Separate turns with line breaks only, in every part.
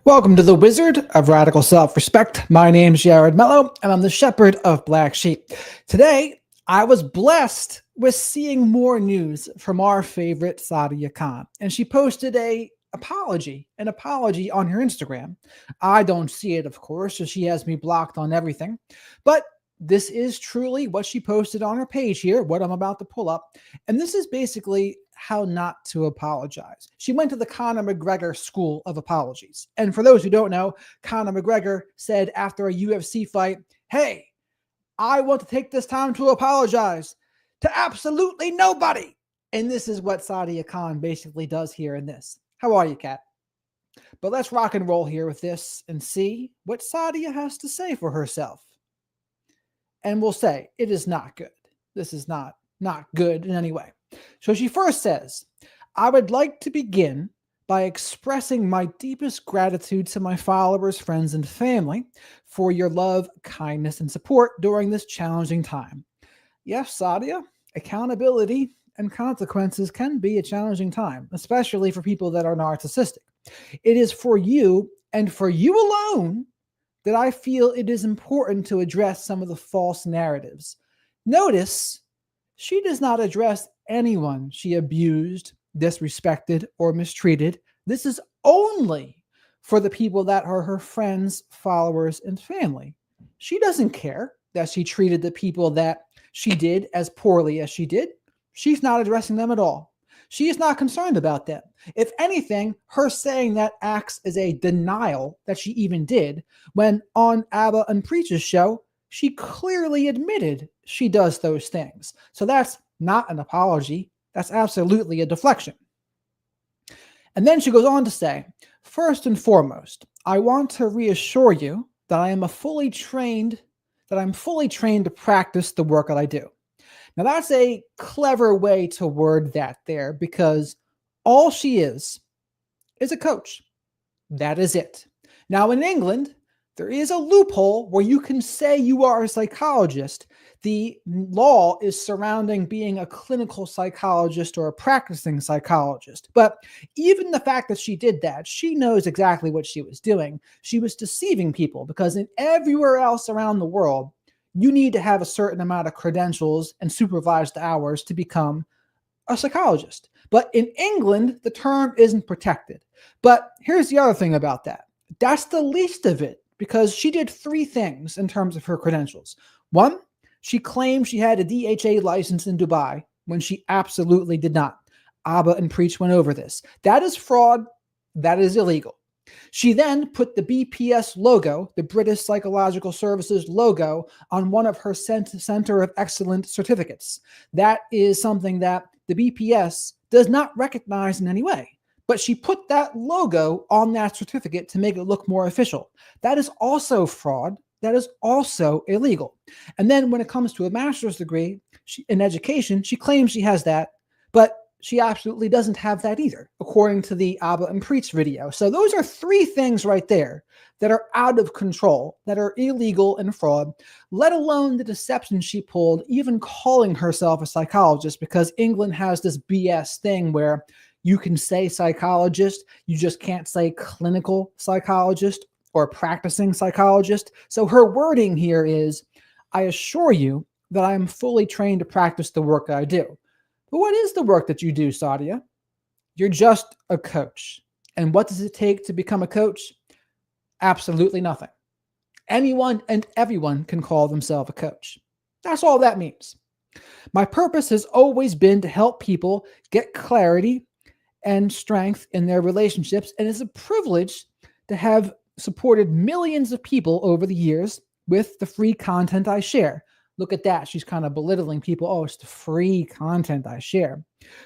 Welcome to the Wizard of Radical Self-Respect. My name's Jared Mello, and I'm the Shepherd of Black Sheep. Today, I was blessed with seeing more news from our favorite Sadia Khan, and she posted an apology on her Instagram. I don't see it, of course, so she has me blocked on everything, but this is truly what she posted on her page here, what I'm about to pull up, and this is basically how not to apologize. She went to the Conor McGregor School of Apologies. And for those who don't know, Conor McGregor said after a UFC fight, "Hey, I want to take this time to apologize to absolutely nobody." And this is what Sadia Khan basically does here in this. How are you, Kat? But let's rock and roll here with this and see what Sadia has to say for herself. And we'll say it is not good. This is not good in any way. So she first says, "I would like to begin by expressing my deepest gratitude to my followers, friends, and family for your love, kindness, and support during this challenging time." Yes, Sadia, accountability and consequences can be a challenging time, especially for people that are narcissistic. It is for you and for you alone that I feel it is important to address some of the false narratives. Notice she does not address anyone she abused, disrespected, or mistreated. This is only for the people that are her friends, followers, and family. She doesn't care that she treated the people that she did as poorly as she did. She's not addressing them at all. She is not concerned about them. If anything, her saying that acts as a denial that she even did, when on Abba and Preach's show, she clearly admitted she does those things. So that's not an apology. That's absolutely a deflection. And then she goes on to say, "First and foremost, I want to reassure you that I'm fully trained to practice the work that I do." Now that's a clever way to word that there, because all she is a coach. That is it. Now in England, there is a loophole where you can say you are a psychologist. The law is surrounding being a clinical psychologist or a practicing psychologist. But even the fact that she did that, she knows exactly what she was doing. She was deceiving people, because in everywhere else around the world, you need to have a certain amount of credentials and supervised hours to become a psychologist. But in England, the term isn't protected. But here's the other thing about that. That's the least of it, because she did three things in terms of her credentials. One, she claimed she had a DHA license in Dubai when she absolutely did not. Abba and Preach went over this. That is fraud. That is illegal. She then put the BPS logo, the British Psychological Services logo, on one of her Center of Excellence certificates. That is something that the BPS does not recognize in any way. But she put that logo on that certificate to make it look more official. That is also fraud. That is also illegal. And then when it comes to a master's degree in education, she claims she has that, but she absolutely doesn't have that either, according to the Abba and Preach video. So those are three things right there that are out of control, that are illegal and fraud, let alone the deception she pulled, even calling herself a psychologist, because England has this BS thing where you can say psychologist, you just can't say clinical psychologist or practicing psychologist. So her wording here is, "I assure you that I am fully trained to practice the work I do." But what is the work that you do, Sadia? You're just a coach. And what does it take to become a coach? Absolutely nothing. Anyone and everyone can call themselves a coach. That's all that means. My purpose has always been to help people get clarity and strength in their relationships, and it's a privilege to have supported millions of people over the years with the free content I share. Look at that. She's kind of belittling people. Oh, it's the free content I share.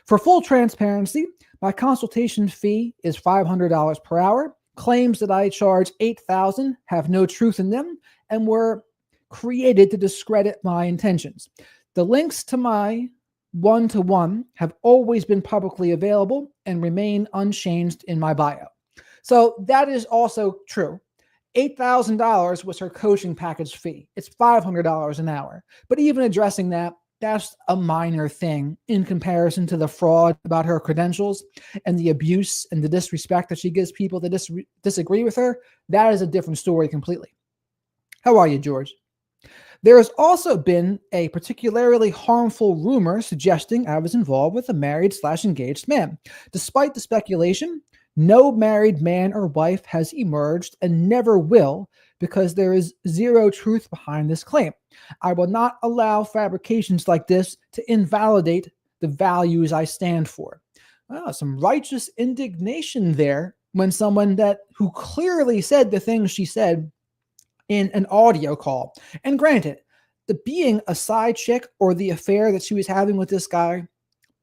For full transparency, my consultation fee is $500 per hour. Claims that I charge $8,000 have no truth in them and were created to discredit my intentions. The links to my one-to-one have always been publicly available and remain unchanged in my bio. So that is also true. $8,000 was her coaching package fee. It's $500 an hour. But even addressing that, that's a minor thing in comparison to the fraud about her credentials and the abuse and the disrespect that she gives people that disagree with her. That is a different story completely. How are you, George? There has also been a particularly harmful rumor suggesting I was involved with a married/engaged man. Despite the speculation, no married man or wife has emerged and never will, because there is zero truth behind this claim. I will not allow fabrications like this to invalidate the values I stand for. Wow, some righteous indignation there when someone who clearly said the things she said in an audio call. And granted, the being a side chick or the affair that she was having with this guy,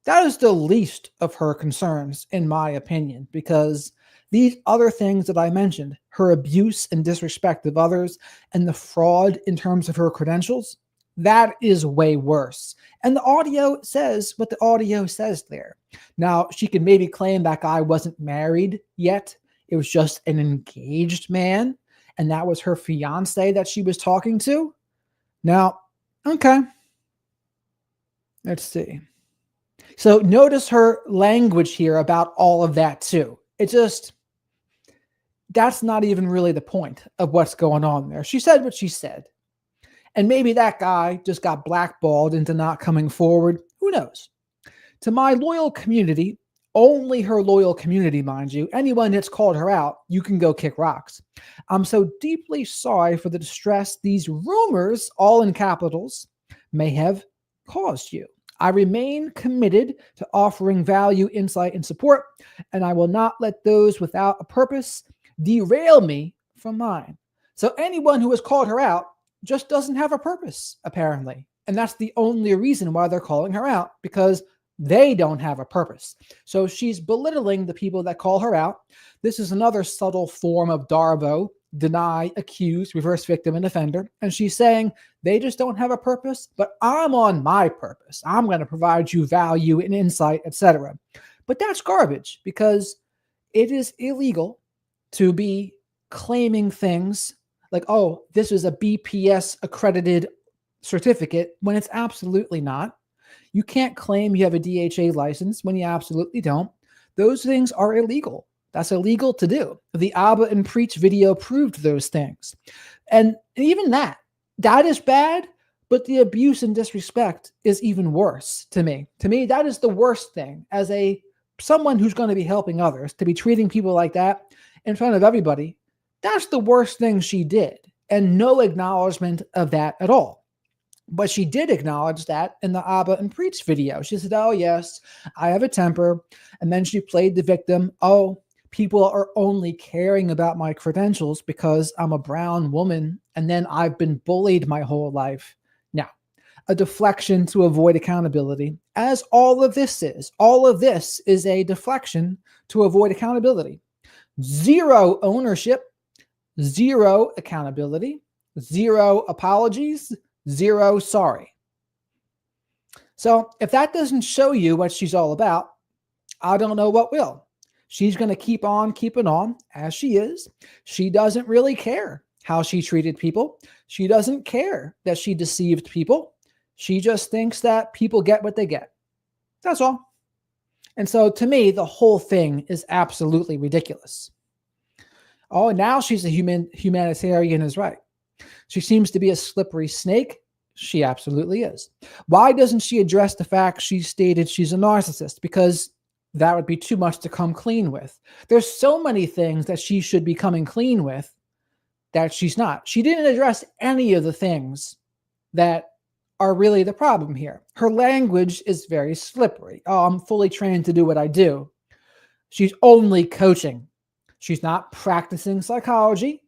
that is the least of her concerns, in my opinion, because these other things that I mentioned, her abuse and disrespect of others and the fraud in terms of her credentials, that is way worse. And the audio says what the audio says there. Now, she could maybe claim that guy wasn't married yet. It was just an engaged man, and that was her fiance that she was talking to. Now, okay. Let's see. So notice her language here about all of that too. That's not even really the point of what's going on there. She said what she said. And maybe that guy just got blackballed into not coming forward. Who knows? To my loyal community, only her loyal community, mind you, anyone that's called her out, you can go kick rocks. I'm so deeply sorry for the distress these rumors, all in capitals, may have caused you. I remain committed to offering value, insight, and support, and I will not let those without a purpose derail me from mine. So anyone who has called her out just doesn't have a purpose, apparently. And that's the only reason why they're calling her out, because they don't have a purpose. So she's belittling the people that call her out. This is another subtle form of Darvo, deny, accuse, reverse victim, and offender. And she's saying they just don't have a purpose, but I'm on my purpose. I'm going to provide you value and insight, etc. But that's garbage, because it is illegal to be claiming things like, oh, this is a BPS accredited certificate, when it's absolutely not. You can't claim you have a DHA license when you absolutely don't. Those things are illegal. That's illegal to do. The Abba and Preach video proved those things. And even that is bad, but the abuse and disrespect is even worse to me. To me, that is the worst thing as someone who's going to be helping others, to be treating people like that in front of everybody. That's the worst thing she did, and no acknowledgement of that at all. But she did acknowledge that in the Abba and Preach video. She said, oh, yes, I have a temper. And then she played the victim. Oh, people are only caring about my credentials because I'm a brown woman, and then I've been bullied my whole life. Now, a deflection to avoid accountability, as all of this is. All of this is a deflection to avoid accountability. Zero ownership, zero accountability, zero apologies, zero sorry. So if that doesn't show you what she's all about, I don't know what will. She's going to keep on keeping on as she is. She doesn't really care how she treated people. She doesn't care that she deceived people. She just thinks that people get what they get. That's all. And so to me, the whole thing is absolutely ridiculous. Oh, now she's a humanitarian is right. She seems to be a slippery snake. She absolutely is. Why doesn't she address the fact she stated she's a narcissist? Because that would be too much to come clean with. There's so many things that she should be coming clean with that she's not. She didn't address any of the things that are really the problem here. Her language is very slippery. Oh, I'm fully trained to do what I do. She's only coaching. She's not practicing psychology.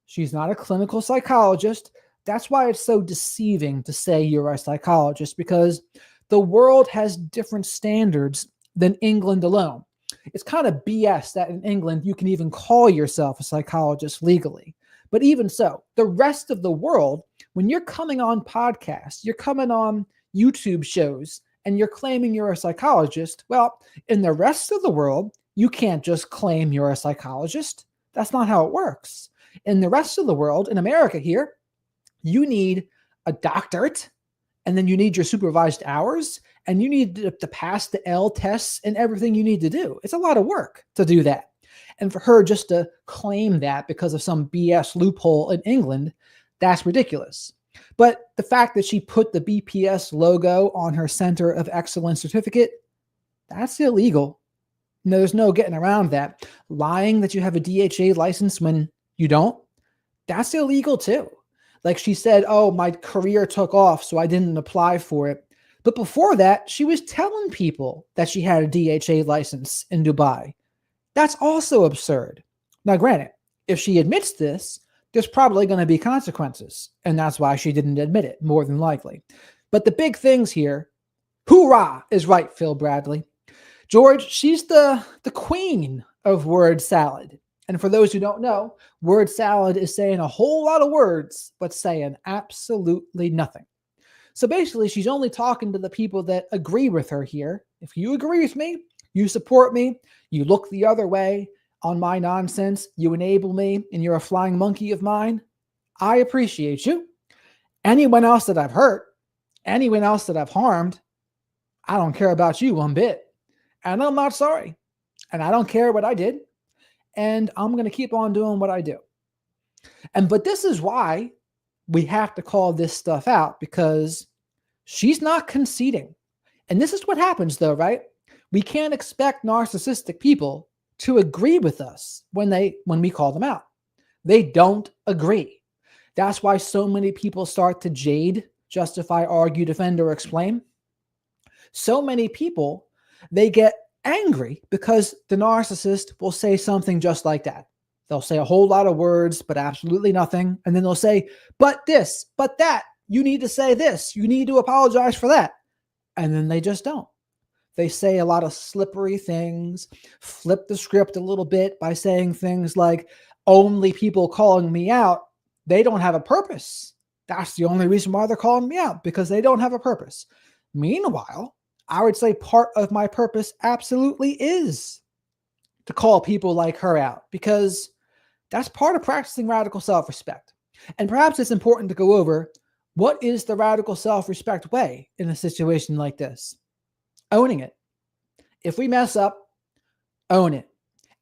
She's not a clinical psychologist. That's why it's so deceiving to say you're a psychologist, because the world has different standards than England alone. It's kind of BS that in England you can even call yourself a psychologist legally. But even so, the rest of the world, when you're coming on podcasts, you're coming on YouTube shows, and you're claiming you're a psychologist, well, in the rest of the world, you can't just claim you're a psychologist. That's not how it works. In the rest of the world, in America here, you need a doctorate and then you need your supervised hours, and you need to pass the L tests and everything you need to do. It's a lot of work to do that. And for her just to claim that because of some BS loophole in England, that's ridiculous. But the fact that she put the BPS logo on her Center of Excellence certificate, that's illegal. No, there's no getting around that. Lying that you have a DHA license when you don't, that's illegal too. Like she said, oh, my career took off, so I didn't apply for it. But before that, she was telling people that she had a DHA license in Dubai. That's also absurd. Now, granted, if she admits this, there's probably going to be consequences, and that's why she didn't admit it, more than likely. But the big things here, hoorah, is right, Phil Bradley. George, she's the queen of word salad. And for those who don't know, word salad is saying a whole lot of words, but saying absolutely nothing. So basically, she's only talking to the people that agree with her here. If you agree with me, you support me, you look the other way on my nonsense, you enable me, and you're a flying monkey of mine, I appreciate you. Anyone else that I've hurt, anyone else that I've harmed, I don't care about you one bit. And I'm not sorry. And I don't care what I did. And I'm going to keep on doing what I do. But this is why we have to call this stuff out, because she's not conceding. And this is what happens though, right? We can't expect narcissistic people to agree with us when we call them out. They don't agree. That's why so many people start to jade, justify, argue, defend, or explain. So many people, they get angry because the narcissist will say something just like that. They'll say a whole lot of words, but absolutely nothing. And then they'll say, but this, but that, you need to say this, you need to apologize for that. And then they just don't. They say a lot of slippery things, flip the script a little bit by saying things like, only people calling me out, they don't have a purpose. That's the only reason why they're calling me out, because they don't have a purpose. Meanwhile, I would say part of my purpose absolutely is to call people like her out, because that's part of practicing radical self-respect. And perhaps it's important to go over what is the radical self-respect way in a situation like this. Owning it. If we mess up, own it.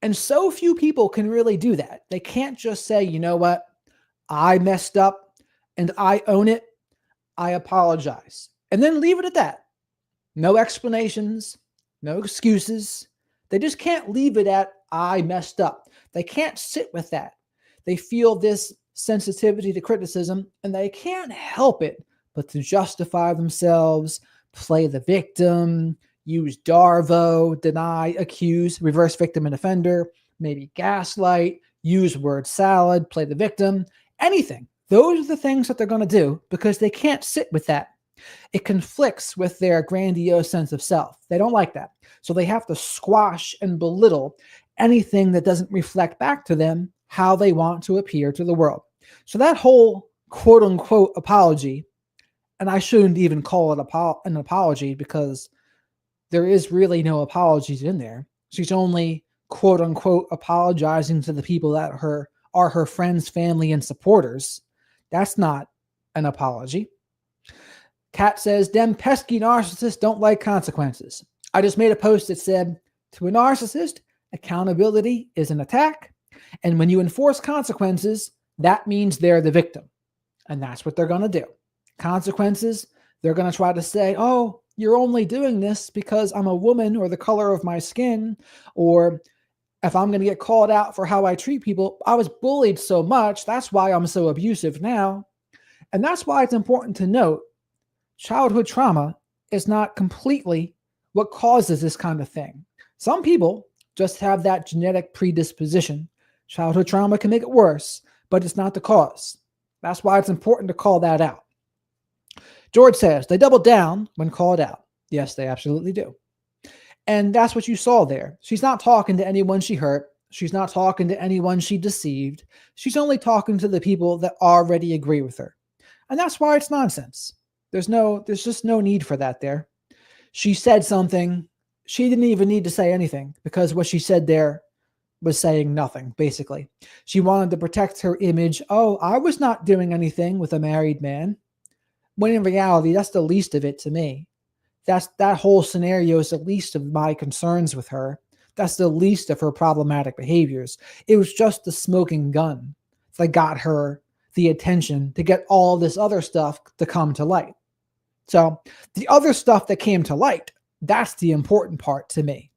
And so few people can really do that. They can't just say, you know what, I messed up and I own it. I apologize. And then leave it at that. No explanations, no excuses. They just can't leave it at, I messed up. They can't sit with that. They feel this sensitivity to criticism, and they can't help it but to justify themselves, play the victim, use Darvo, deny, accuse, reverse victim and offender, maybe gaslight, use word salad, play the victim, anything. Those are the things that they're going to do because they can't sit with that. It conflicts with their grandiose sense of self. They don't like that. So they have to squash and belittle anything that doesn't reflect back to them how they want to appear to the world. So that whole quote unquote apology, and I shouldn't even call it an apology because there is really no apologies in there. She's only quote unquote apologizing to the people that are her friends, family, and supporters. That's not an apology. Kat says, dem pesky narcissists don't like consequences. I just made a post that said, to a narcissist, accountability is an attack. And when you enforce consequences, that means they're the victim. And that's what they're going to do. Consequences, they're going to try to say, oh, you're only doing this because I'm a woman or the color of my skin, or if I'm going to get called out for how I treat people, I was bullied so much, that's why I'm so abusive now. And that's why it's important to note childhood trauma is not completely what causes this kind of thing. Some people just have that genetic predisposition. Childhood trauma can make it worse, but it's not the cause. That's why it's important to call that out. George says, they double down when called out. Yes, they absolutely do. And that's what you saw there. She's not talking to anyone she hurt. She's not talking to anyone she deceived. She's only talking to the people that already agree with her. And that's why it's nonsense. There's just no need for that there. She said something. She didn't even need to say anything because what she said there was saying nothing, basically. She wanted to protect her image. Oh, I was not doing anything with a married man. when in reality, that's the least of it to me. That whole scenario is the least of my concerns with her. That's the least of her problematic behaviors. It was just the smoking gun that got her the attention to get all this other stuff to come to light. So the other stuff that came to light, that's the important part to me.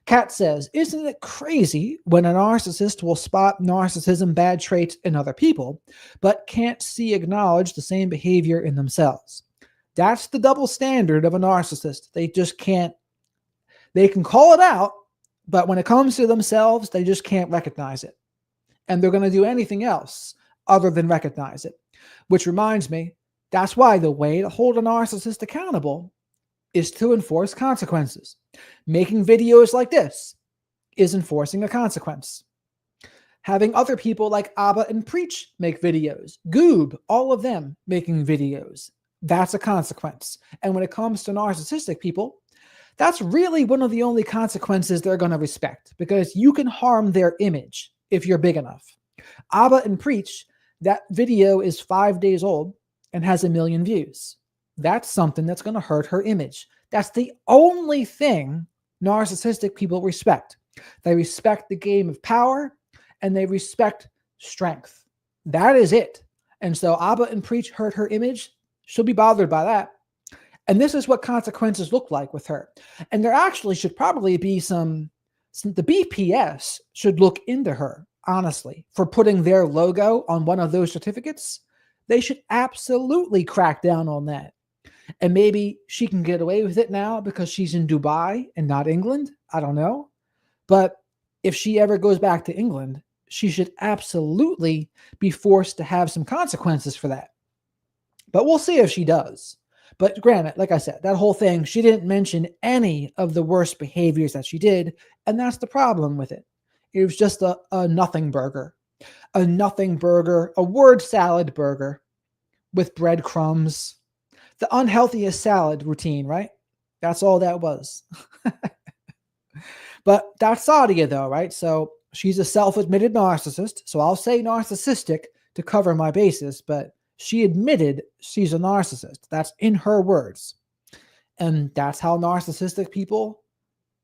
Kat says, isn't it crazy when a narcissist will spot narcissism bad traits in other people, but can't acknowledge the same behavior in themselves? That's the double standard of a narcissist. They just can't, they can call it out, but when it comes to themselves, they just can't recognize it. And they're going to do anything else other than recognize it. Which reminds me, that's why the way to hold a narcissist accountable is to enforce consequences. Making videos like this is enforcing a consequence. Having other people like Abba and Preach make videos, Goob, all of them making videos, that's a consequence. And when it comes to narcissistic people, that's really one of the only consequences they're going to respect, because you can harm their image if you're big enough. Abba and Preach, that video is 5 days old and has 1 million views. That's something that's going to hurt her image. That's the only thing narcissistic people respect. They respect the game of power and they respect strength. That is it. And so Abba and Preach hurt her image. She'll be bothered by that. And this is what consequences look like with her. And there actually should probably be the BPS should look into her, honestly, for putting their logo on one of those certificates. They should absolutely crack down on that. And maybe she can get away with it now because she's in Dubai and not England. I don't know. But if she ever goes back to England, she should absolutely be forced to have some consequences for that. But we'll see if she does. But granted, like I said, that whole thing, she didn't mention any of the worst behaviors that she did. And that's the problem with it. It was just a nothing burger. A nothing burger, a word salad burger with breadcrumbs. The unhealthiest salad routine, right? That's all that was. But that's Sadia though, right? So she's a self-admitted narcissist. So I'll say narcissistic to cover my bases, but she admitted she's a narcissist. That's in her words. And that's how narcissistic people,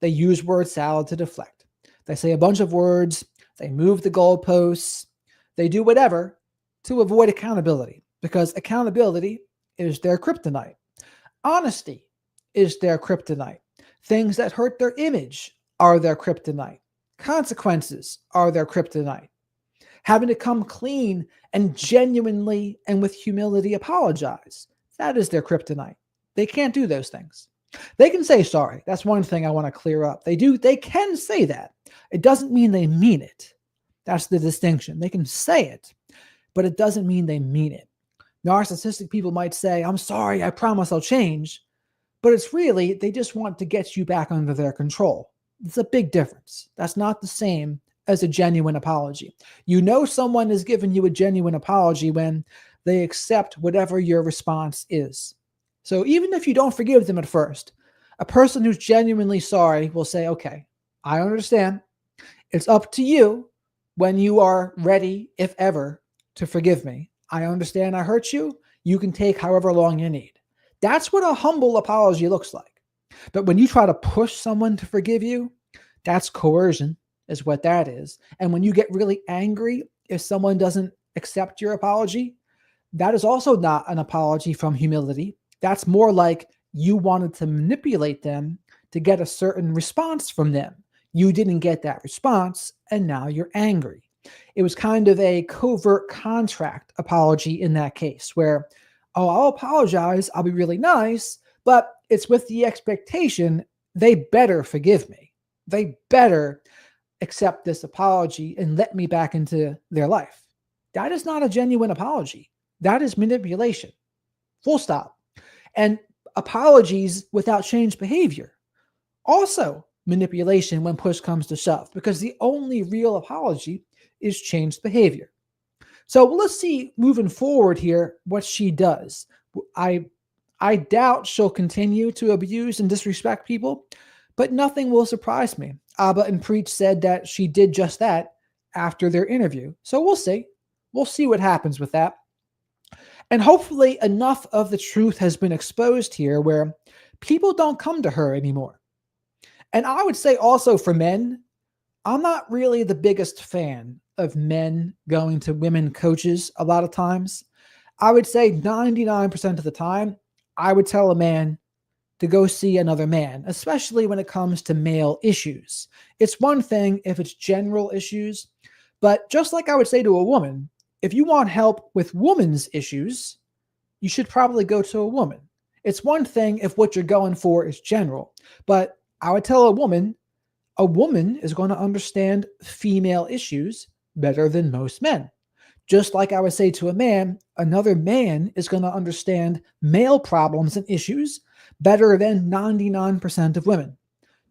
they use word salad to deflect. They say a bunch of words, they move the goalposts, they do whatever to avoid accountability, because accountability is their kryptonite. Honesty is their kryptonite. Things that hurt their image are their kryptonite. Consequences are their kryptonite. Having to come clean and genuinely and with humility apologize, that is their kryptonite. They can't do those things. They can say sorry. That's one thing I want to clear up. They can say that. It doesn't mean they mean it. That's the distinction. They can say it, but it doesn't mean they mean it. Narcissistic people might say, I'm sorry, I promise I'll change. But it's really, they just want to get you back under their control. It's a big difference. That's not the same as a genuine apology. You know someone has given you a genuine apology when they accept whatever your response is. So even if you don't forgive them at first, a person who's genuinely sorry will say, okay, I understand. It's up to you when you are ready, if ever, to forgive me. I understand I hurt you. You can take however long you need. That's what a humble apology looks like. But when you try to push someone to forgive you, that's coercion, is what that is. And when you get really angry if someone doesn't accept your apology, that is also not an apology from humility. That's more like you wanted to manipulate them to get a certain response from them. You didn't get that response, and now you're angry. It was kind of a covert contract apology in that case where, oh, I'll apologize, I'll be really nice, but it's with the expectation they better forgive me. They better accept this apology and let me back into their life. That is not a genuine apology. That is manipulation. Full stop. And apologies without changed behavior. Also manipulation when push comes to shove, because the only real apology is changed behavior. So let's see moving forward here what she does. I doubt she'll continue to abuse and disrespect people, but nothing will surprise me. Abba and Preach said that she did just that after their interview. So we'll see. We'll see what happens with that. And hopefully enough of the truth has been exposed here where people don't come to her anymore. And I would say also for men, I'm not really the biggest fan of men going to women coaches a lot of times. I would say 99% of the time, I would tell a man to go see another man, especially when it comes to male issues. It's one thing if it's general issues, but just like I would say to a woman, if you want help with woman's issues, you should probably go to a woman. It's one thing if what you're going for is general, but I would tell a woman is going to understand female issues better than most men. Just like I would say to a man, another man is going to understand male problems and issues better than 99% of women.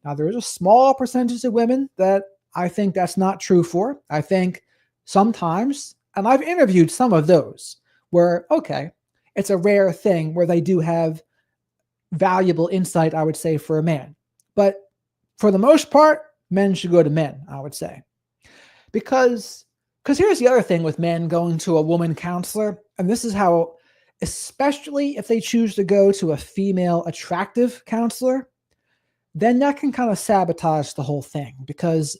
Now, there is a small percentage of women that I think that's not true for. I think sometimes, and I've interviewed some of those where, okay, it's a rare thing where they do have valuable insight, I would say, for a man. But for the most part, men should go to men, I would say. Because here's the other thing with men going to a woman counselor, and this is how, especially if they choose to go to a female attractive counselor, then that can kind of sabotage the whole thing. Because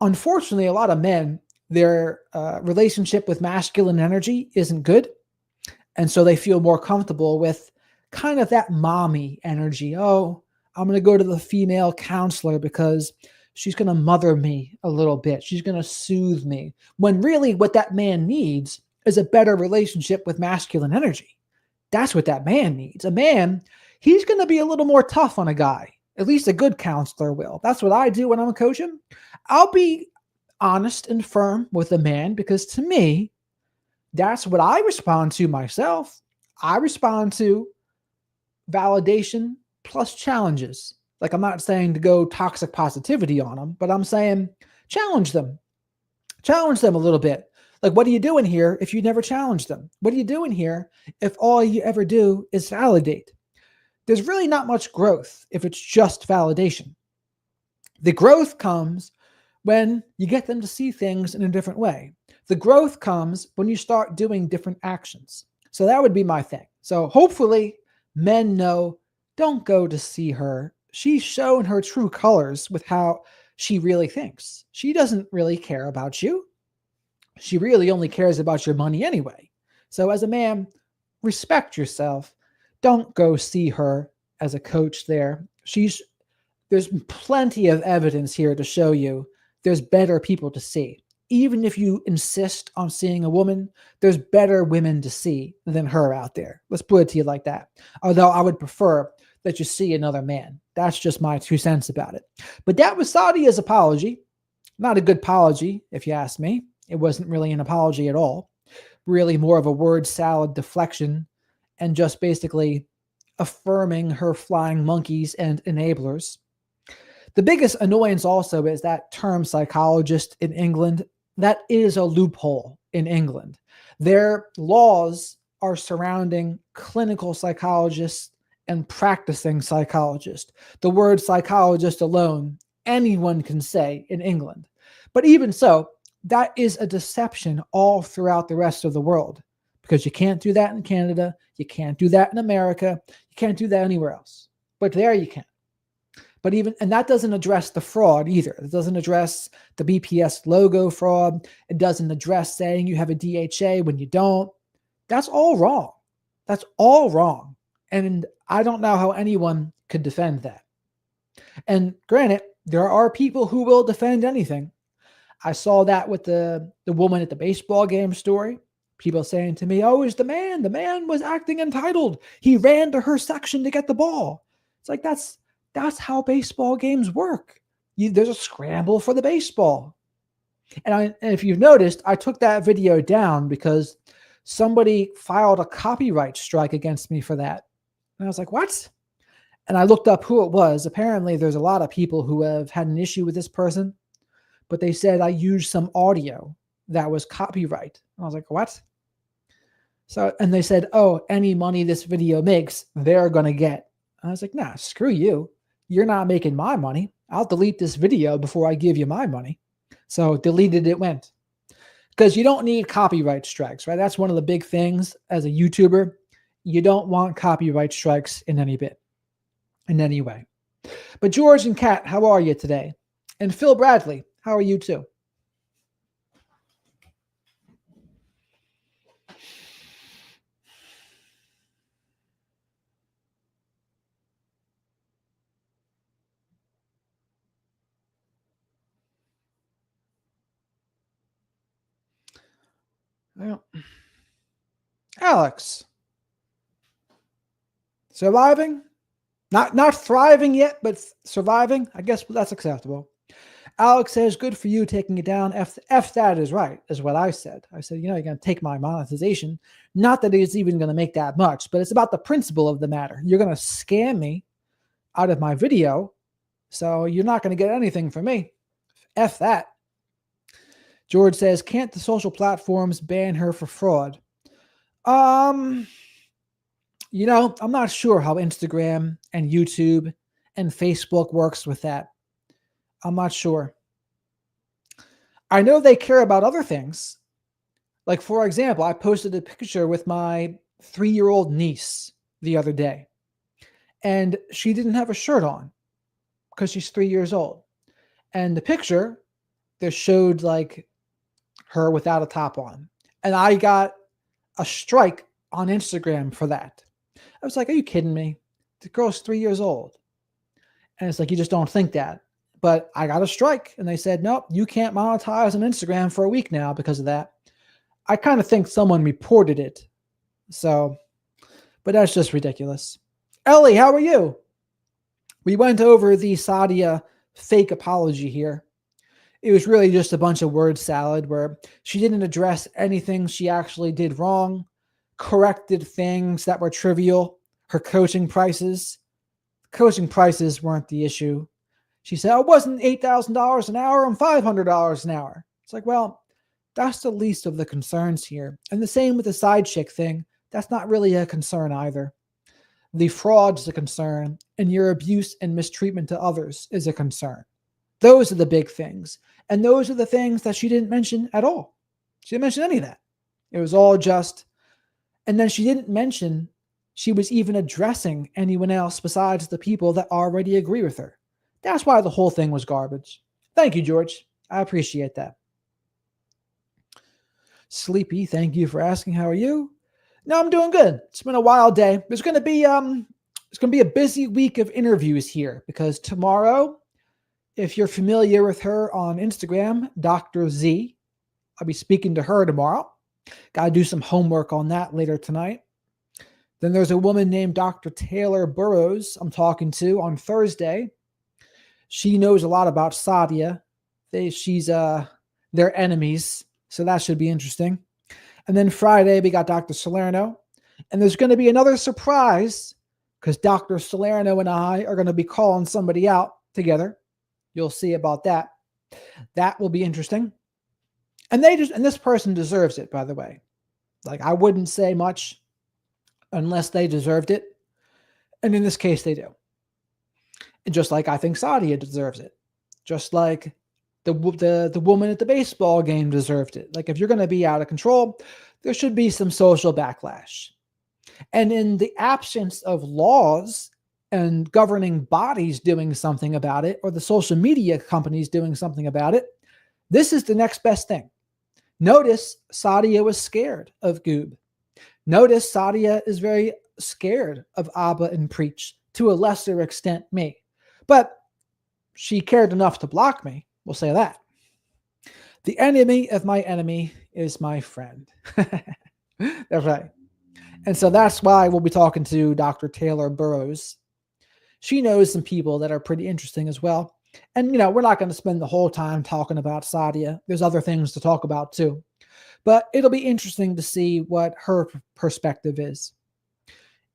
unfortunately, a lot of men, their relationship with masculine energy isn't good. And so they feel more comfortable with kind of that mommy energy. Oh, I'm going to go to the female counselor because she's going to mother me a little bit. She's going to soothe me. When really what that man needs is a better relationship with masculine energy. That's what that man needs. A man, he's going to be a little more tough on a guy. At least a good counselor will. That's what I do when I'm coaching. I'll be honest and firm with a man because to me, that's what I respond to myself. I respond to validation plus challenges. Like, I'm not saying to go toxic positivity on them, but I'm saying challenge them. Challenge them a little bit. Like, what are you doing here if you never challenge them? What are you doing here if all you ever do is validate? There's really not much growth if it's just validation. The growth comes when you get them to see things in a different way. The growth comes when you start doing different actions. So that would be my thing. So hopefully men know, don't go to see her. She's shown her true colors with how she really thinks. She doesn't really care about you. She really only cares about your money anyway. So as a man, respect yourself. Don't go see her as a coach there. There's plenty of evidence here to show you there's better people to see. Even if you insist on seeing a woman, there's better women to see than her out there. Let's put it to you like that. Although I would prefer that you see another man. That's just my 2 cents about it. But that was Sadia's apology. Not a good apology, if you ask me. It wasn't really an apology at all. Really more of a word salad deflection and just basically affirming her flying monkeys and enablers. The biggest annoyance also is that term psychologist in England. That is a loophole in England. Their laws are surrounding clinical psychologists and practicing psychologists. The word psychologist alone, anyone can say in England. But even so, that is a deception all throughout the rest of the world because you can't do that in Canada. You can't do that in America. You can't do that anywhere else. But there you can. And that doesn't address the fraud either. It doesn't address the BPS logo fraud. It doesn't address saying you have a DHA when you don't. That's all wrong. That's all wrong. And I don't know how anyone could defend that. And granted, there are people who will defend anything. I saw that with the woman at the baseball game story. People saying to me, oh, it's the man. The man was acting entitled. He ran to her section to get the ball. It's like, that's how baseball games work. There's a scramble for the baseball. And if you've noticed, I took that video down because somebody filed a copyright strike against me for that. And I was like, what? And I looked up who it was. Apparently, there's a lot of people who have had an issue with this person, but they said I used some audio that was copyright. I was like, what? So, and they said, oh, any money this video makes, they're going to get. I was like, nah, screw you. You're not making my money. I'll delete this video before I give you my money. So deleted it went. because you don't need copyright strikes, right? That's one of the big things as a YouTuber. You don't want copyright strikes in any bit, in any way. But George and Kat, how are you today? And Phil Bradley, how are you too? Well, Alex, surviving? Not thriving yet, but surviving. I guess that's acceptable. Alex says, good for you taking it down. F that is right, is what I said. I said, you're going to take my monetization. Not that it's even going to make that much, but it's about the principle of the matter. You're going to scam me out of my video, so you're not going to get anything from me. F that. George says, can't the social platforms ban her for fraud? I'm not sure how Instagram and YouTube and Facebook works with that. I'm not sure. I know they care about other things. Like, for example, I posted a picture with my 3-year-old niece the other day, and she didn't have a shirt on because she's 3 years old. And the picture, there showed like her without a top on. And I got a strike on Instagram for that. I was like, are you kidding me? The girl's 3 years old. And it's like, you just don't think that. But I got a strike, and they said, nope, you can't monetize on Instagram for a week now because of that. I kind of think someone reported it. So, but that's just ridiculous. Ellie, how are you? We went over the Sadia fake apology here. It was really just a bunch of word salad where she didn't address anything she actually did wrong, corrected things that were trivial, her coaching prices. Coaching prices weren't the issue. She said, it wasn't $8,000 an hour and $500 an hour. It's like, well, that's the least of the concerns here. And the same with the side chick thing. That's not really a concern either. The fraud's a concern, and your abuse and mistreatment to others is a concern. Those are the big things. And those are the things that she didn't mention at all. She didn't mention any of that. It was all just, and then she didn't mention she was even addressing anyone else besides the people that already agree with her. That's why the whole thing was garbage. Thank you, George. I appreciate that. Sleepy, thank you for asking. How are you? No, I'm doing good. It's been a wild day. It's going to be a busy week of interviews here because tomorrow, if you're familiar with her on Instagram, Dr. Z, I'll be speaking to her tomorrow. Got to do some homework on that later tonight. Then there's a woman named Dr. Taylor Burrows I'm talking to on Thursday. She knows a lot about Sadia. They're enemies, so that should be interesting. And then Friday, we got Dr. Salerno. And there's going to be another surprise because Dr. Salerno and I are going to be calling somebody out together. You'll see about that. That will be interesting. And this person deserves it, by the way. Like, I wouldn't say much unless they deserved it. And in this case, they do. And just like I think Sadia deserves it. Just like the woman at the baseball game deserved it. Like, if you're going to be out of control, there should be some social backlash. And in the absence of laws and governing bodies doing something about it, or the social media companies doing something about it, this is the next best thing. Notice Sadia was scared of Goob. Notice Sadia is very scared of Abba and Preach, to a lesser extent me. But she cared enough to block me. We'll say that. The enemy of my enemy is my friend. That's right. And so that's why we'll be talking to Dr. Taylor Burrows. She knows some people that are pretty interesting as well. And, we're not going to spend the whole time talking about Sadia. There's other things to talk about too. But it'll be interesting to see what her perspective is.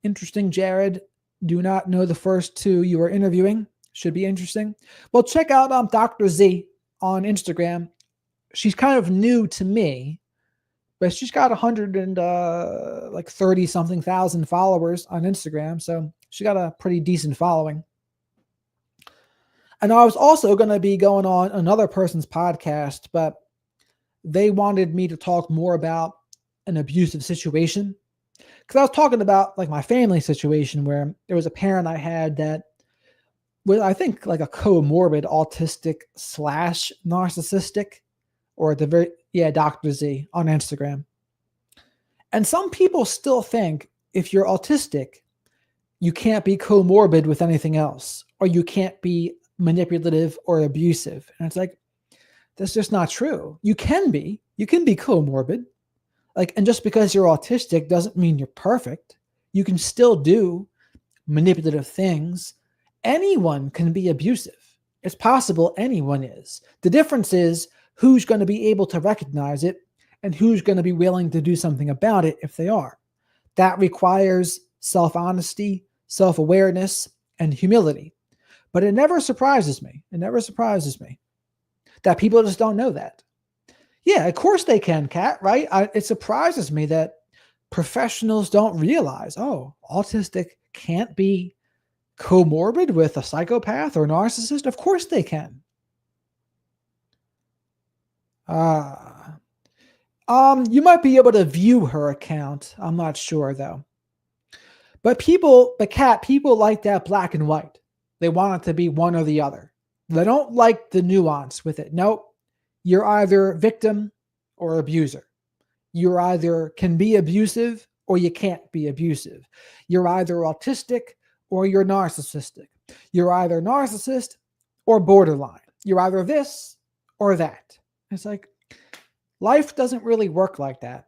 Interesting, Jared. Do not know the first two you are interviewing. Should be interesting. Well, check out Dr. Z on Instagram. She's kind of new to me, but she's got 130 something thousand followers on Instagram. So she got a pretty decent following. And I was also going to be going on another person's podcast, but they wanted me to talk more about an abusive situation. Because I was talking about like my family situation where there was a parent I had that was, I think, like a comorbid autistic slash narcissistic, or at the very, yeah, Dr. Z on Instagram. And some people still think if you're autistic, you can't be comorbid with anything else, or you can't be manipulative or abusive. And it's like, that's just not true. You can be comorbid. Like, and just because you're autistic doesn't mean you're perfect. You can still do manipulative things. Anyone can be abusive. It's possible anyone is. The difference is who's going to be able to recognize it and who's going to be willing to do something about it if they are. That requires self-honesty, self-awareness, and humility. But it never surprises me. It never surprises me that people just don't know that. Yeah, of course they can, Kat, right? It surprises me that professionals don't realize, oh, autistic can't be comorbid with a psychopath or narcissist. Of course they can. You might be able to view her account. I'm not sure though. But Kat, people like that black and white. They want it to be one or the other. They don't like the nuance with it. Nope. You're either victim or abuser. You either can be abusive or you can't be abusive. You're either autistic or you're narcissistic. You're either narcissist or borderline. You're either this or that. It's like, life doesn't really work like that.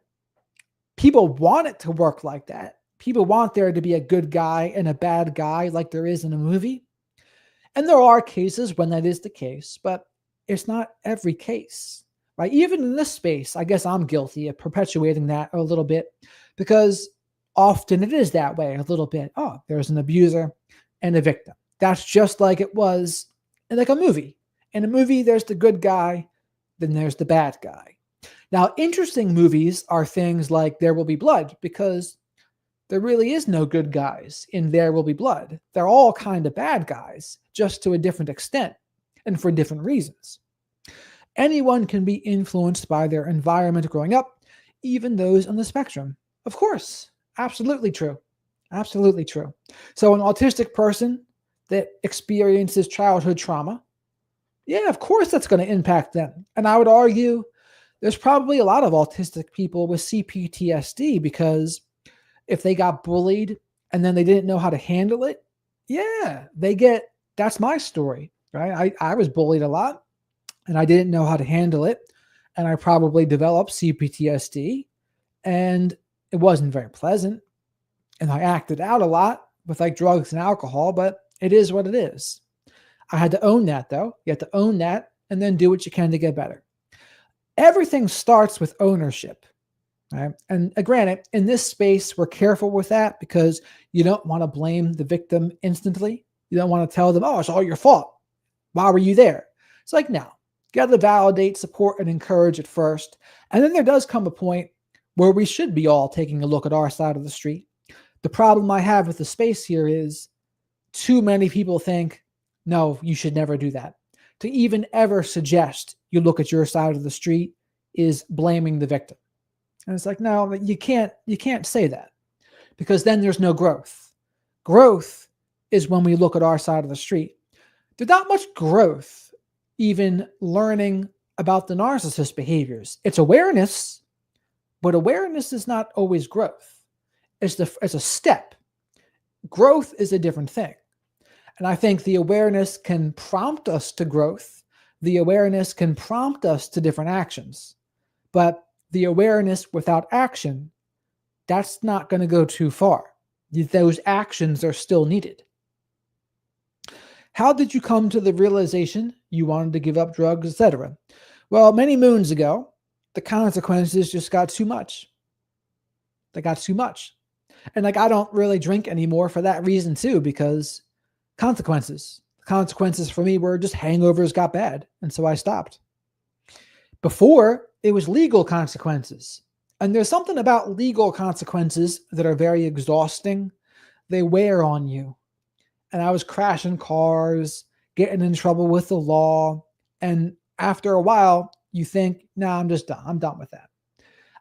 People want it to work like that. People want there to be a good guy and a bad guy like there is in a movie. And there are cases when that is the case, but it's not every case, right? Even in this space, I guess I'm guilty of perpetuating that a little bit, because often it is that way a little bit. Oh, there's an abuser and a victim. That's just like it was in like a movie. In a movie, there's the good guy, then there's the bad guy. Now, interesting movies are things like There Will Be Blood, because there really is no good guys in There Will Be Blood. They're all kind of bad guys, just to a different extent and for different reasons. Anyone can be influenced by their environment growing up, even those on the spectrum. Of course, absolutely true. Absolutely true. So an autistic person that experiences childhood trauma, yeah, of course that's going to impact them. And I would argue there's probably a lot of autistic people with CPTSD, because if they got bullied and then they didn't know how to handle it, yeah, that's my story, right? I was bullied a lot and I didn't know how to handle it. And I probably developed CPTSD, and it wasn't very pleasant. And I acted out a lot with like drugs and alcohol, but it is what it is. I had to own that though. You have to own that and then do what you can to get better. Everything starts with ownership. Right? And granted, in this space, we're careful with that because you don't want to blame the victim instantly. You don't want to tell them, oh, it's all your fault. Why were you there? It's like, no, you got to validate, support, and encourage at first. And then there does come a point where we should be all taking a look at our side of the street. The problem I have with the space here is too many people think, no, you should never do that. To even ever suggest you look at your side of the street is blaming the victim. And it's like, no, you can't say that, because then there's no growth. Growth is when we look at our side of the street. There's not much growth even learning about the narcissist behaviors. It's awareness, but awareness is not always growth. It's a step. Growth is a different thing. And I think the awareness can prompt us to growth. The awareness can prompt us to different actions. But the awareness without action, that's not going to go too far. Those actions are still needed. How did you come to the realization you wanted to give up drugs, etc.? Well, many moons ago, the consequences just got too much. They got too much. And like, I don't really drink anymore for that reason too, because consequences for me were just hangovers got bad. And so I stopped. Before, it was legal consequences. And there's something about legal consequences that are very exhausting. They wear on you. And I was crashing cars, getting in trouble with the law. And after a while, you think, no, I'm just done. I'm done with that.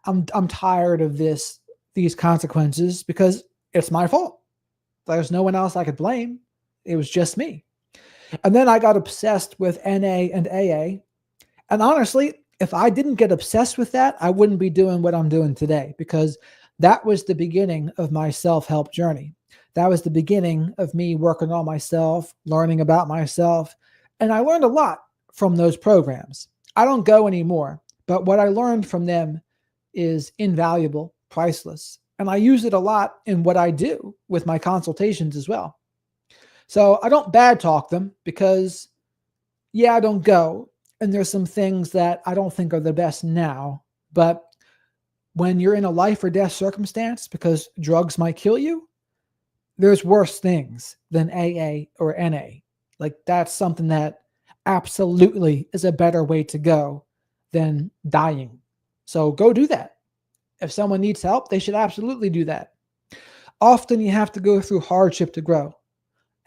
I'm tired of these consequences because it's my fault. There's no one else I could blame. It was just me. And then I got obsessed with NA and AA. And honestly, if I didn't get obsessed with that, I wouldn't be doing what I'm doing today, because that was the beginning of my self-help journey. That was the beginning of me working on myself, learning about myself. And I learned a lot from those programs. I don't go anymore, but what I learned from them is invaluable, priceless. And I use it a lot in what I do with my consultations as well. So I don't bad talk them because, yeah, I don't go. And there's some things that I don't think are the best now. But when you're in a life or death circumstance because drugs might kill you, there's worse things than AA or NA. Like, that's something that absolutely is a better way to go than dying. So go do that. If someone needs help, they should absolutely do that. Often you have to go through hardship to grow.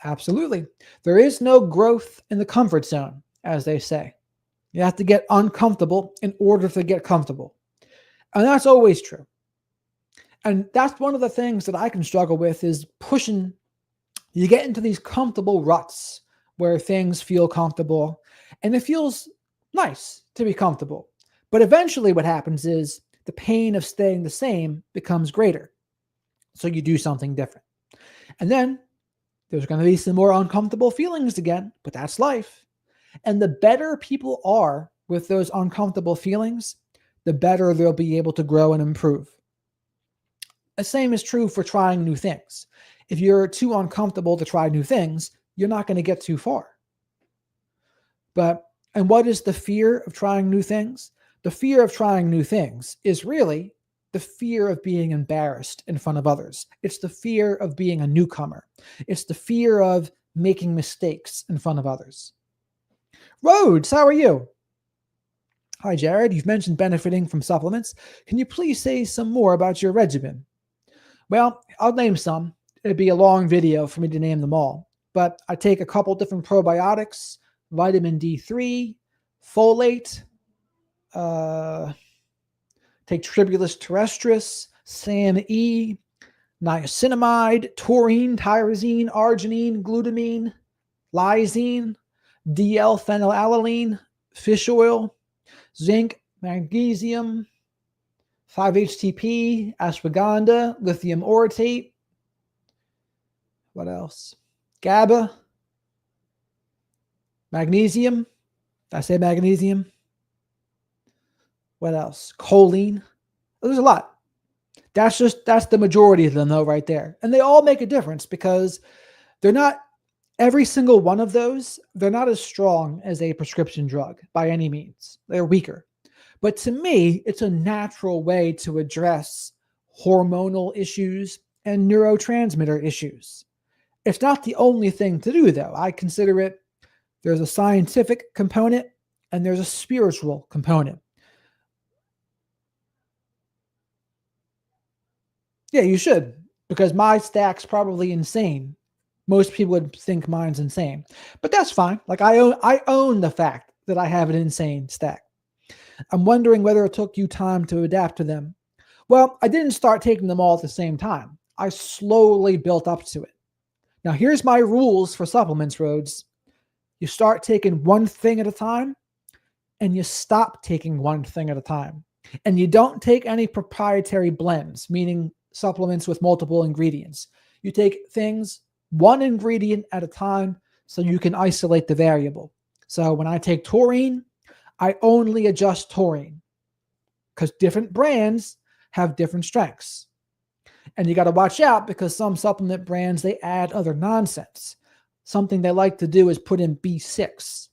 Absolutely. There is no growth in the comfort zone, as they say. You have to get uncomfortable in order to get comfortable. And that's always true. And that's one of the things that I can struggle with, is pushing. You get into these comfortable ruts where things feel comfortable and it feels nice to be comfortable. But eventually what happens is the pain of staying the same becomes greater. So you do something different. And then there's going to be some more uncomfortable feelings again, but that's life. And the better people are with those uncomfortable feelings, the better they'll be able to grow and improve. The same is true for trying new things. If you're too uncomfortable to try new things, you're not going to get too far. And what is the fear of trying new things? The fear of trying new things is really the fear of being embarrassed in front of others. It's the fear of being a newcomer. It's the fear of making mistakes in front of others. Rhodes, how are you? Hi, Jared. You've mentioned benefiting from supplements. Can you please say some more about your regimen? Well, I'll name some. It'd be a long video for me to name them all. But I take a couple different probiotics, vitamin D3, folate, take Tribulus terrestris, SAMe, niacinamide, taurine, tyrosine, arginine, glutamine, lysine, DL-phenylalanine, fish oil, zinc, magnesium, 5-HTP, ashwagandha, lithium orotate. What else? GABA, magnesium. Did I say magnesium? What else? Choline. There's a lot. That's the majority of them, though, right there. And they all make a difference because they're not, every single one of those, they're not as strong as a prescription drug by any means. They're weaker. But to me, it's a natural way to address hormonal issues and neurotransmitter issues. It's not the only thing to do, though. I consider it, there's a scientific component and there's a spiritual component. Yeah, you should, because my stack's probably insane. Most people would think mine's insane, but that's fine. Like, I own the fact that I have an insane stack. I'm wondering whether it took you time to adapt to them. Well, I didn't start taking them all at the same time. I slowly built up to it. Now, here's my rules for supplements, Rhodes. You start taking one thing at a time, and you stop taking one thing at a time. And you don't take any proprietary blends, meaning supplements with multiple ingredients. You take things one ingredient at a time so you can isolate the variable. So when I take taurine, I only adjust taurine because different brands have different strengths. And you got to watch out because some supplement brands, they add other nonsense. Something they like to do is put in B6.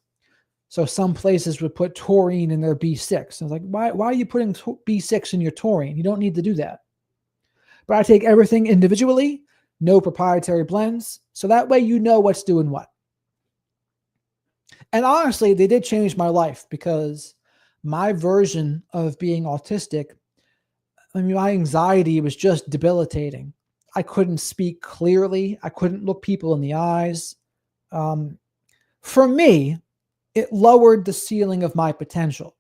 So some places would put taurine in their B6. I was like, why are you putting B6 in your taurine? You don't need to do that. But I take everything individually, no proprietary blends. So that way you know what's doing what. And honestly, they did change my life because my version of being autistic, I mean, my anxiety was just debilitating. I couldn't speak clearly. I couldn't look people in the eyes. For me, it lowered the ceiling of my potential.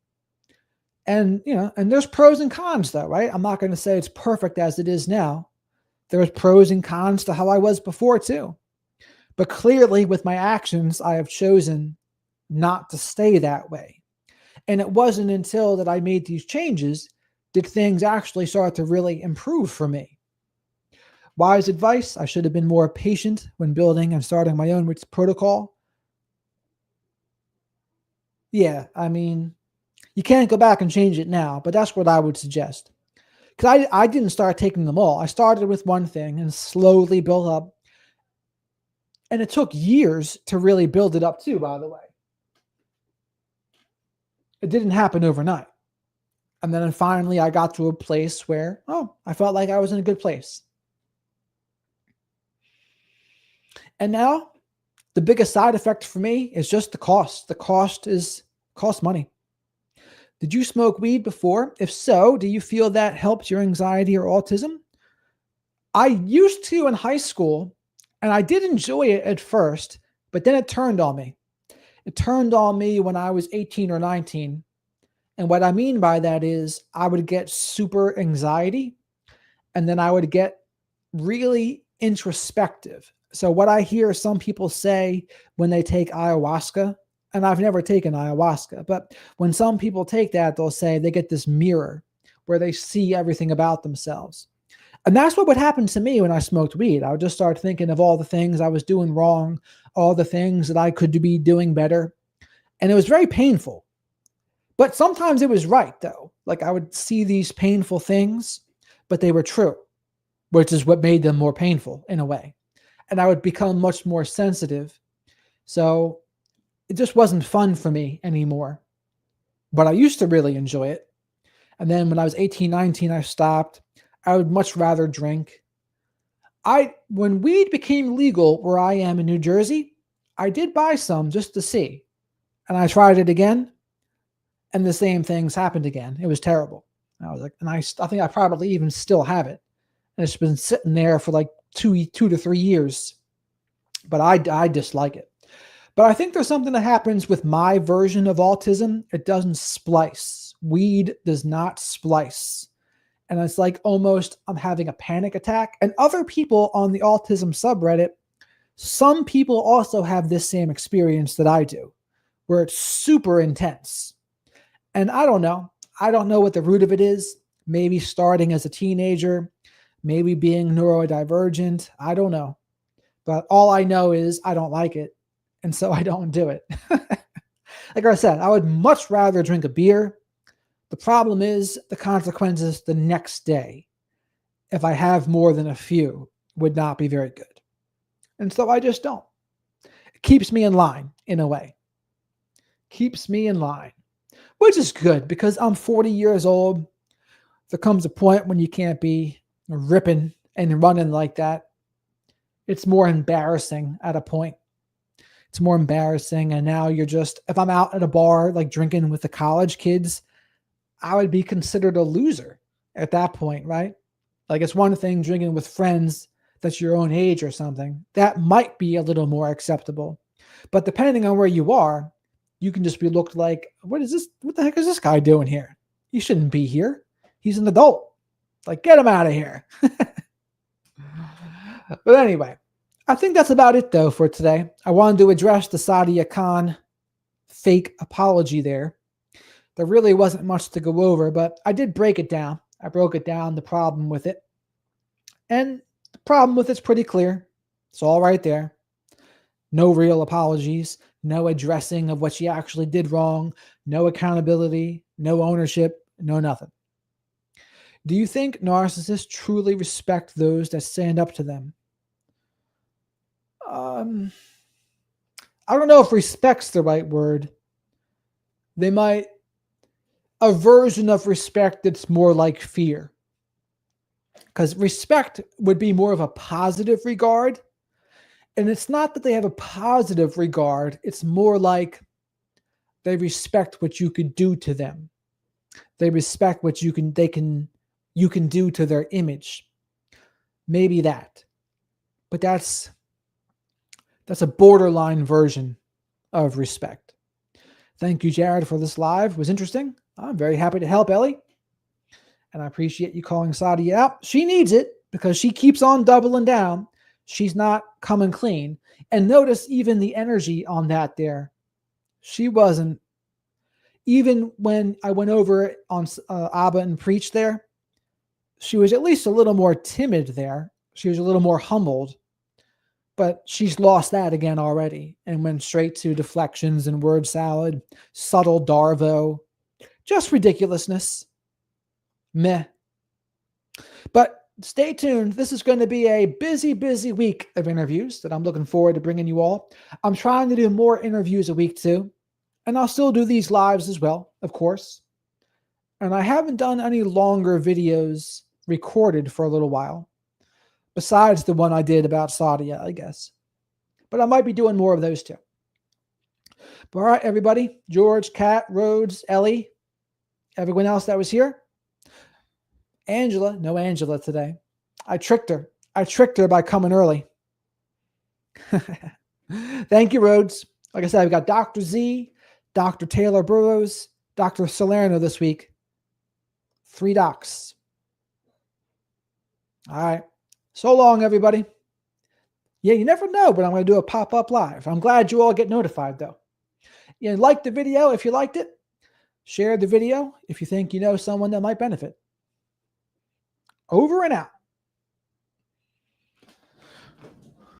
And, and there's pros and cons though, right? I'm not going to say it's perfect as it is now. There's pros and cons to how I was before too. But clearly with my actions, I have chosen not to stay that way. And it wasn't until that I made these changes did things actually start to really improve for me. Wise advice: I should have been more patient when building and starting my own protocol. Yeah, I mean, you can't go back and change it now, but that's what I would suggest. Because I didn't start taking them all. I started with one thing and slowly built up. And it took years to really build it up too, by the way. It didn't happen overnight. And then finally I got to a place where, I felt like I was in a good place. And now the biggest side effect for me is just the cost. The cost costs money. Did you smoke weed before? If so, do you feel that helped your anxiety or autism? I used to in high school, and I did enjoy it at first, but then it turned on me. It turned on me when I was 18 or 19. And what I mean by that is I would get super anxiety, and then I would get really introspective. So what I hear some people say when they take ayahuasca, and I've never taken ayahuasca, but when some people take that, they'll say they get this mirror where they see everything about themselves. And that's what would happen to me when I smoked weed. I would just start thinking of all the things I was doing wrong, all the things that I could be doing better. And it was very painful. But sometimes it was right, though. Like I would see these painful things, but they were true, which is what made them more painful in a way. And I would become much more sensitive. So it just wasn't fun for me anymore. But I used to really enjoy it. And then when I was 18, 19, I stopped. I would much rather drink. When weed became legal where I am in New Jersey, I did buy some just to see. And I tried it again, and the same things happened again. It was terrible. I was like, and I think I probably even still have it. And it's been sitting there for like two to 3 years. But I dislike it. But I think there's something that happens with my version of autism. It doesn't splice. Weed does not splice. And it's like almost I'm having a panic attack. And other people on the autism subreddit, some people also have this same experience that I do, where it's super intense. And I don't know. I don't know what the root of it is. Maybe starting as a teenager, maybe being neurodivergent. I don't know. But all I know is I don't like it. And so I don't do it. Like I said, I would much rather drink a beer. The problem is the consequences the next day, if I have more than a few, would not be very good. And so I just don't. It keeps me in line in a way. Keeps me in line, which is good because I'm 40 years old. There comes a point when you can't be ripping and running like that. It's more embarrassing at a point. It's more embarrassing. And now you're just, if I'm out at a bar, like drinking with the college kids, I would be considered a loser at that point, right? Like it's one thing drinking with friends that's your own age or something. That might be a little more acceptable. But depending on where you are, you can just be looked like, what is this? What the heck is this guy doing here? He shouldn't be here. He's an adult. Like, get him out of here. But anyway, I think that's about it though for today. I wanted to address the Sadia Khan fake apology there. There really wasn't much to go over, but I did break it down. I broke it down, the problem with it. And the problem with it's pretty clear. It's all right there. No real apologies, no addressing of what she actually did wrong, no accountability, no ownership, no nothing. Do you think narcissists truly respect those that stand up to them? I don't know if respect's the right word. They might, a version of respect that's more like fear. Because respect would be more of a positive regard. And it's not that they have a positive regard. It's more like they respect what you could do to them. They respect what you can do to their image. Maybe that. But that's a borderline version of respect. Thank you, Jared, for this live. It was interesting. I'm very happy to help, Ellie. And I appreciate you calling Sadia out. She needs it because she keeps on doubling down. She's not coming clean. And notice even the energy on that there. She wasn't, even when I went over on Abba and preached there, she was at least a little more timid there. She was a little more humbled. But she's lost that again already and went straight to deflections and word salad, subtle Darvo, just ridiculousness. Meh. But stay tuned. This is going to be a busy, busy week of interviews that I'm looking forward to bringing you all. I'm trying to do more interviews a week too. And I'll still do these lives as well, of course. And I haven't done any longer videos recorded for a little while, besides the one I did about Sadia, I guess. But I might be doing more of those too. But all right, everybody. George, Kat, Rhodes, Ellie, everyone else that was here. Angela, no Angela today. I tricked her. I tricked her by coming early. Thank you, Rhodes. Like I said, I've got Dr. Z, Dr. Taylor Burrows, Dr. Salerno this week. 3 docs. All right. So long, everybody. Yeah, you never know, but I'm going to do a pop-up live. I'm glad you all get notified, though. You like the video if you liked it. Share the video if you think you know someone that might benefit. Over and out.